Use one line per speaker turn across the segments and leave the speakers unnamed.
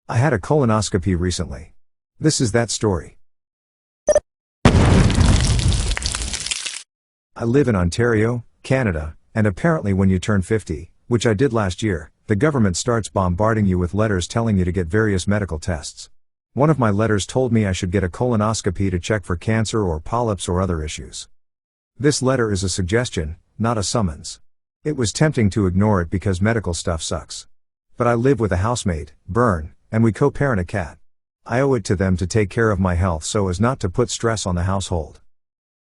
I had a colonoscopy recently. This is that story. I live in Ontario, Canada, and apparently when you turn 50, which I did last year, the government starts bombarding you with letters telling you to get various medical tests. One of my letters told me I should get a colonoscopy to check for cancer or polyps or other issues. This letter is a suggestion, not a summons. It was tempting to ignore it because medical stuff sucks. But I live with a housemate, Bern, and we co-parent a cat. I owe it to them to take care of my health so as not to put stress on the household.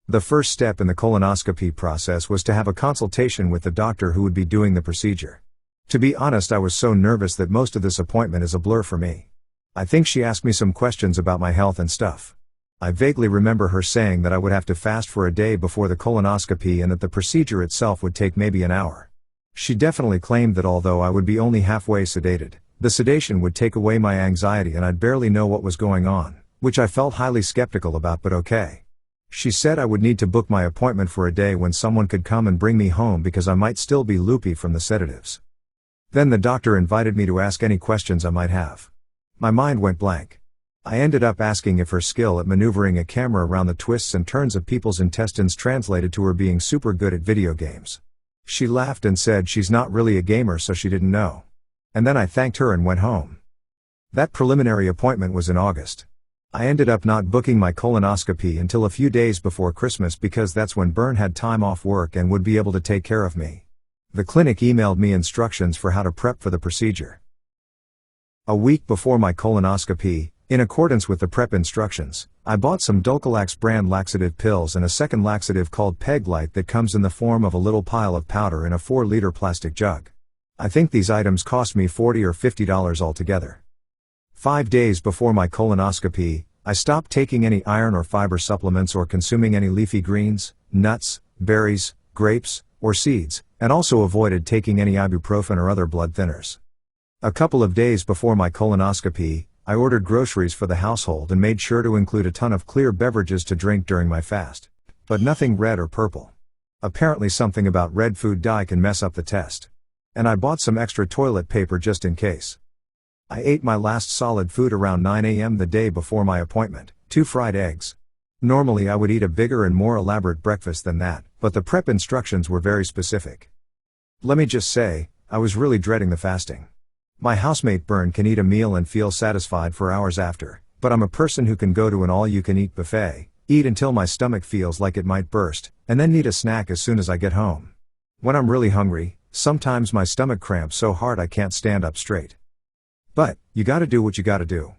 The first step in the colonoscopy process was to have a consultation with the doctor who would be doing the procedure. To be honest, I was so nervous that most of this appointment is a blur for me. I think she asked me some questions about my health and stuff. I vaguely remember her saying that I would have to fast for a day before the colonoscopy and that the procedure itself would take maybe an hour. She definitely claimed that although I would be only halfway sedated, the sedation would take away my anxiety and I'd barely know what was going on, which I felt highly skeptical about, but okay. She said I would need to book my appointment for a day when someone could come and bring me home because I might still be loopy from the sedatives. Then the doctor invited me to ask any questions I might have. My mind went blank. I ended up asking if her skill at maneuvering a camera around the twists and turns of people's intestines translated to her being super good at video games. She laughed and said she's not really a gamer, so she didn't know. And then I thanked her and went home. That preliminary appointment was in August. I ended up not booking my colonoscopy until a few days before Christmas because that's when Bern had time off work and would be able to take care of me. The clinic emailed me instructions for how to prep for the procedure. A week before my colonoscopy, in accordance with the prep instructions, I bought some Dulcolax brand laxative pills and a second laxative called Peg-Lite that comes in the form of a little pile of powder in a 4-liter plastic jug. I think these items cost me $40 or $50 altogether. 5 days before my colonoscopy, I stopped taking any iron or fiber supplements or consuming any leafy greens, nuts, berries, grapes, or seeds, and also avoided taking any ibuprofen or other blood thinners. A couple of days before my colonoscopy, I ordered groceries for the household and made sure to include a ton of clear beverages to drink during my fast. But nothing red or purple. Apparently something about red food dye can mess up the test. And I bought some extra toilet paper just in case. I ate my last solid food around 9 a.m. the day before my appointment, 2 fried eggs. Normally I would eat a bigger and more elaborate breakfast than that, but the prep instructions were very specific. Let me just say, I was really dreading the fasting. My housemate Bern can eat a meal and feel satisfied for hours after, but I'm a person who can go to an all-you-can-eat buffet, eat until my stomach feels like it might burst, and then need a snack as soon as I get home. When I'm really hungry, sometimes my stomach cramps so hard I can't stand up straight. But, you gotta do what you gotta do.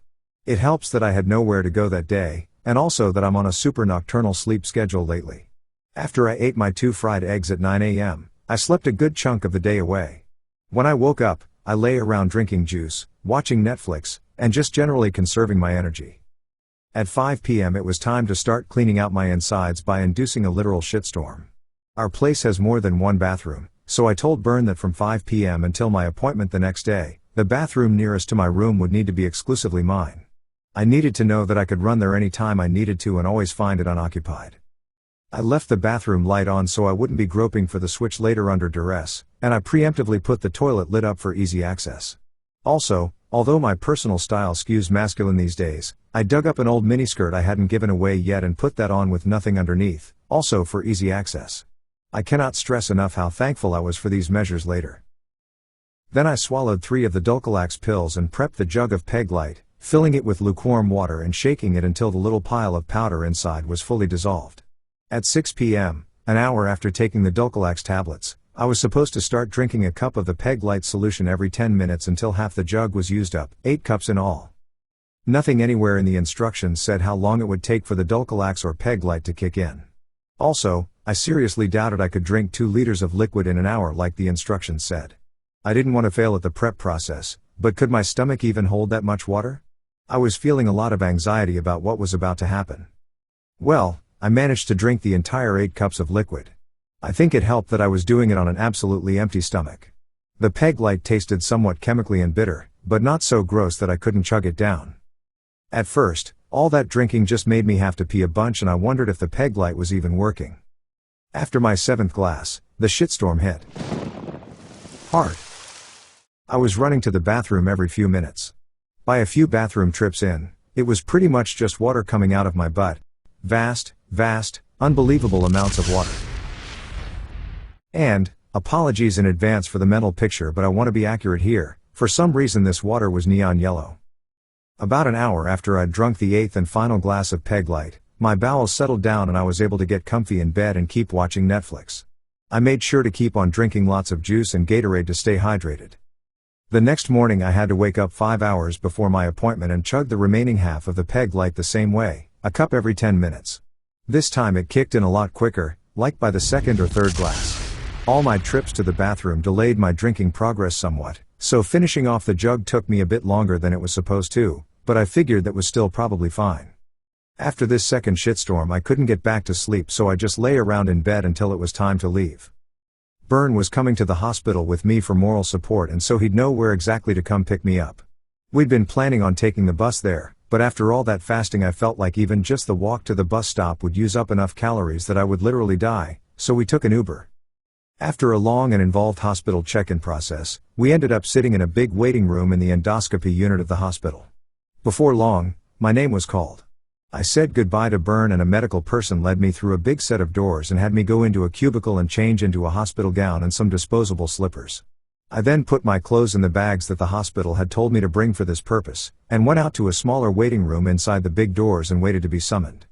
It helps that I had nowhere to go that day, and also that I'm on a super nocturnal sleep schedule lately. After I ate my 2 fried eggs at 9 a.m., I slept a good chunk of the day away. When I woke up, I lay around drinking juice, watching Netflix, and just generally conserving my energy. At 5 p.m. it was time to start cleaning out my insides by inducing a literal shitstorm. Our place has more than one bathroom, so I told Bern that from 5 p.m. until my appointment the next day, the bathroom nearest to my room would need to be exclusively mine. I needed to know that I could run there any time I needed to and always find it unoccupied. I left the bathroom light on so I wouldn't be groping for the switch later under duress, and I preemptively put the toilet lid up for easy access. Also, although my personal style skews masculine these days, I dug up an old miniskirt I hadn't given away yet and put that on with nothing underneath, also for easy access. I cannot stress enough how thankful I was for these measures later. Then I swallowed 3 of the Dulcolax pills and prepped the jug of Peg-Lite, filling it with lukewarm water and shaking it until the little pile of powder inside was fully dissolved. At 6 p.m., an hour after taking the Dulcolax tablets, I was supposed to start drinking a cup of the Peg-Lite solution every 10 minutes until half the jug was used up, 8 cups in all. Nothing anywhere in the instructions said how long it would take for the Dulcolax or Peg-Lite to kick in. Also, I seriously doubted I could drink 2 liters of liquid in an hour like the instructions said. I didn't want to fail at the prep process, but could my stomach even hold that much water? I was feeling a lot of anxiety about what was about to happen. Well, I managed to drink the entire 8 cups of liquid. I think it helped that I was doing it on an absolutely empty stomach. The Peg-Lite tasted somewhat chemically and bitter, but not so gross that I couldn't chug it down. At first, all that drinking just made me have to pee a bunch and I wondered if the Peg-Lite was even working. After my 7th glass, the shitstorm hit hard. I was running to the bathroom every few minutes. By a few bathroom trips in, it was pretty much just water coming out of my butt. Vast, unbelievable amounts of water. And, apologies in advance for the mental picture, but I want to be accurate here. For some reason this water was neon yellow. About an hour after I'd drunk the 8th and final glass of Peg Light, my bowels settled down and I was able to get comfy in bed and keep watching Netflix. I made sure to keep on drinking lots of juice and Gatorade to stay hydrated. The next morning I had to wake up 5 hours before my appointment and chug the remaining half of the Peg Light the same way, a cup every 10 minutes. This time it kicked in a lot quicker, like by the second or third glass. All my trips to the bathroom delayed my drinking progress somewhat, so finishing off the jug took me a bit longer than it was supposed to, but I figured that was still probably fine. After this second shitstorm I couldn't get back to sleep, so I just lay around in bed until it was time to leave. Bern was coming to the hospital with me for moral support, and so he'd know where exactly to come pick me up. We'd been planning on taking the bus there, but after all that fasting I felt like even just the walk to the bus stop would use up enough calories that I would literally die, so we took an Uber. After a long and involved hospital check-in process, we ended up sitting in a big waiting room in the endoscopy unit of the hospital. Before long, my name was called. I said goodbye to Bern and a medical person led me through a big set of doors and had me go into a cubicle and change into a hospital gown and some disposable slippers. I then put my clothes in the bags that the hospital had told me to bring for this purpose, and went out to a smaller waiting room inside the big doors and waited to be summoned.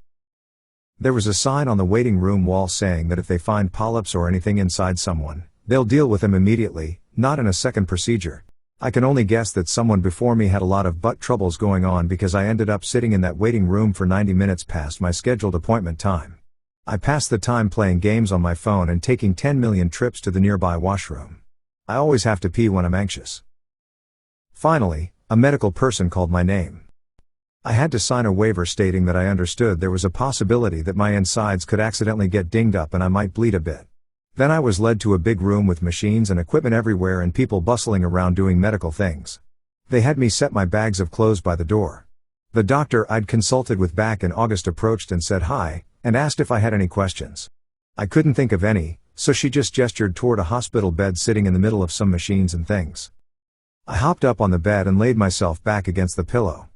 There was a sign on the waiting room wall saying that if they find polyps or anything inside someone, they'll deal with them immediately, not in a second procedure. I can only guess that someone before me had a lot of butt troubles going on because I ended up sitting in that waiting room for 90 minutes past my scheduled appointment time. I passed the time playing games on my phone and taking 10 million trips to the nearby washroom. I always have to pee when I'm anxious. Finally, a medical person called my name. I had to sign a waiver stating that I understood there was a possibility that my insides could accidentally get dinged up and I might bleed a bit. Then I was led to a big room with machines and equipment everywhere and people bustling around doing medical things. They had me set my bags of clothes by the door. The doctor I'd consulted with back in August approached and said hi, and asked if I had any questions. I couldn't think of any, so she just gestured toward a hospital bed sitting in the middle of some machines and things. I hopped up on the bed and laid myself back against the pillow.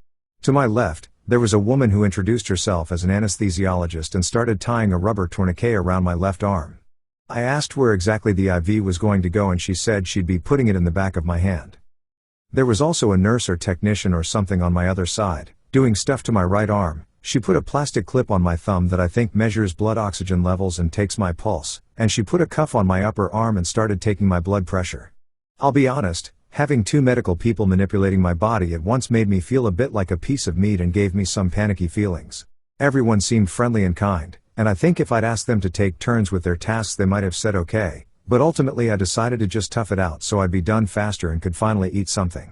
To my left, there was a woman who introduced herself as an anesthesiologist and started tying a rubber tourniquet around my left arm. I asked where exactly the IV was going to go and she said she'd be putting it in the back of my hand. There was also a nurse or technician or something on my other side, doing stuff to my right arm. She put a plastic clip on my thumb that I think measures blood oxygen levels and takes my pulse, and she put a cuff on my upper arm and started taking my blood pressure. I'll be honest, having two medical people manipulating my body at once made me feel a bit like a piece of meat and gave me some panicky feelings. Everyone seemed friendly and kind, and I think if I'd asked them to take turns with their tasks they might have said okay, but ultimately I decided to just tough it out so I'd be done faster and could finally eat something.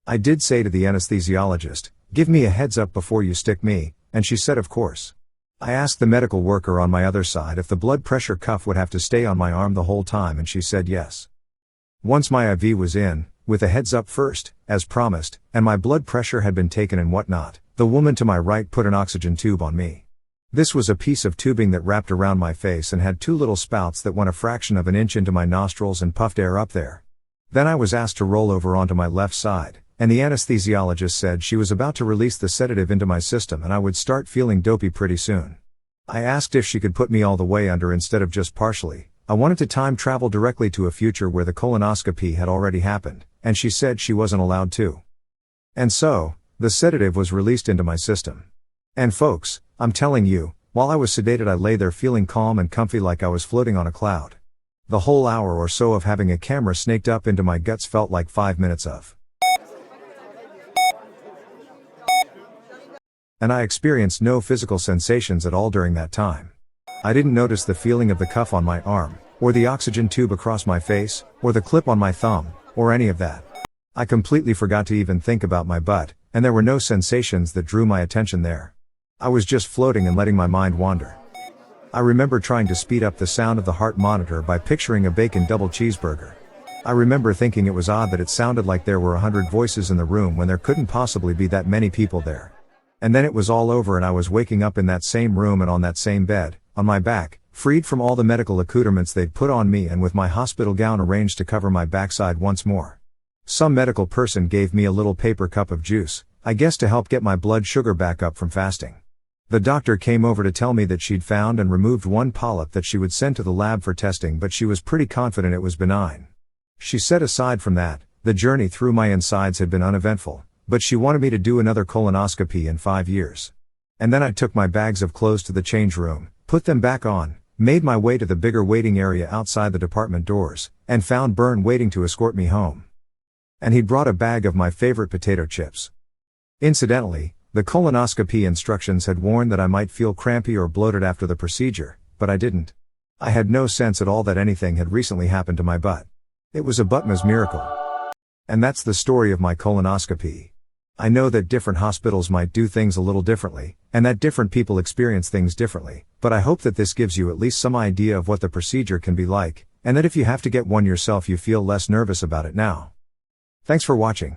I did say to the anesthesiologist, "Give me a heads up before you stick me," and she said of course. I asked the medical worker on my other side if the blood pressure cuff would have to stay on my arm the whole time and she said yes. Once my IV was in, with a heads up first, as promised, and my blood pressure had been taken and whatnot, the woman to my right put an oxygen tube on me. This was a piece of tubing that wrapped around my face and had two little spouts that went a fraction of an inch into my nostrils and puffed air up there. Then I was asked to roll over onto my left side, and the anesthesiologist said she was about to release the sedative into my system and I would start feeling dopey pretty soon. I asked if she could put me all the way under instead of just partially. I wanted to time travel directly to a future where the colonoscopy had already happened, and she said she wasn't allowed to. And so, the sedative was released into my system. And folks, I'm telling you, while I was sedated I lay there feeling calm and comfy like I was floating on a cloud. The whole hour or so of having a camera snaked up into my guts felt like 5 minutes of. And I experienced no physical sensations at all during that time. I didn't notice the feeling of the cuff on my arm, or the oxygen tube across my face, or the clip on my thumb, or any of that. I completely forgot to even think about my butt, and there were no sensations that drew my attention there. I was just floating and letting my mind wander. I remember trying to speed up the sound of the heart monitor by picturing a bacon double cheeseburger. I remember thinking it was odd that it sounded like there were 100 voices in the room when there couldn't possibly be that many people there. And then it was all over and I was waking up in that same room and on that same bed, on my back, freed from all the medical accoutrements they'd put on me and with my hospital gown arranged to cover my backside once more. Some medical person gave me a little paper cup of juice, I guess to help get my blood sugar back up from fasting. The doctor came over to tell me that she'd found and removed one polyp that she would send to the lab for testing, but she was pretty confident it was benign. She said aside from that, the journey through my insides had been uneventful, but she wanted me to do another colonoscopy in 5 years. And then I took my bags of clothes to the change room, put them back on, made my way to the bigger waiting area outside the department doors, and found Bern waiting to escort me home. And he'd brought a bag of my favorite potato chips. Incidentally, the colonoscopy instructions had warned that I might feel crampy or bloated after the procedure, but I didn't. I had no sense at all that anything had recently happened to my butt. It was a Butma's miracle. And that's the story of my colonoscopy. I know that different hospitals might do things a little differently, and that different people experience things differently, but I hope that this gives you at least some idea of what the procedure can be like, and that if you have to get one yourself you feel less nervous about it now. Thanks for watching.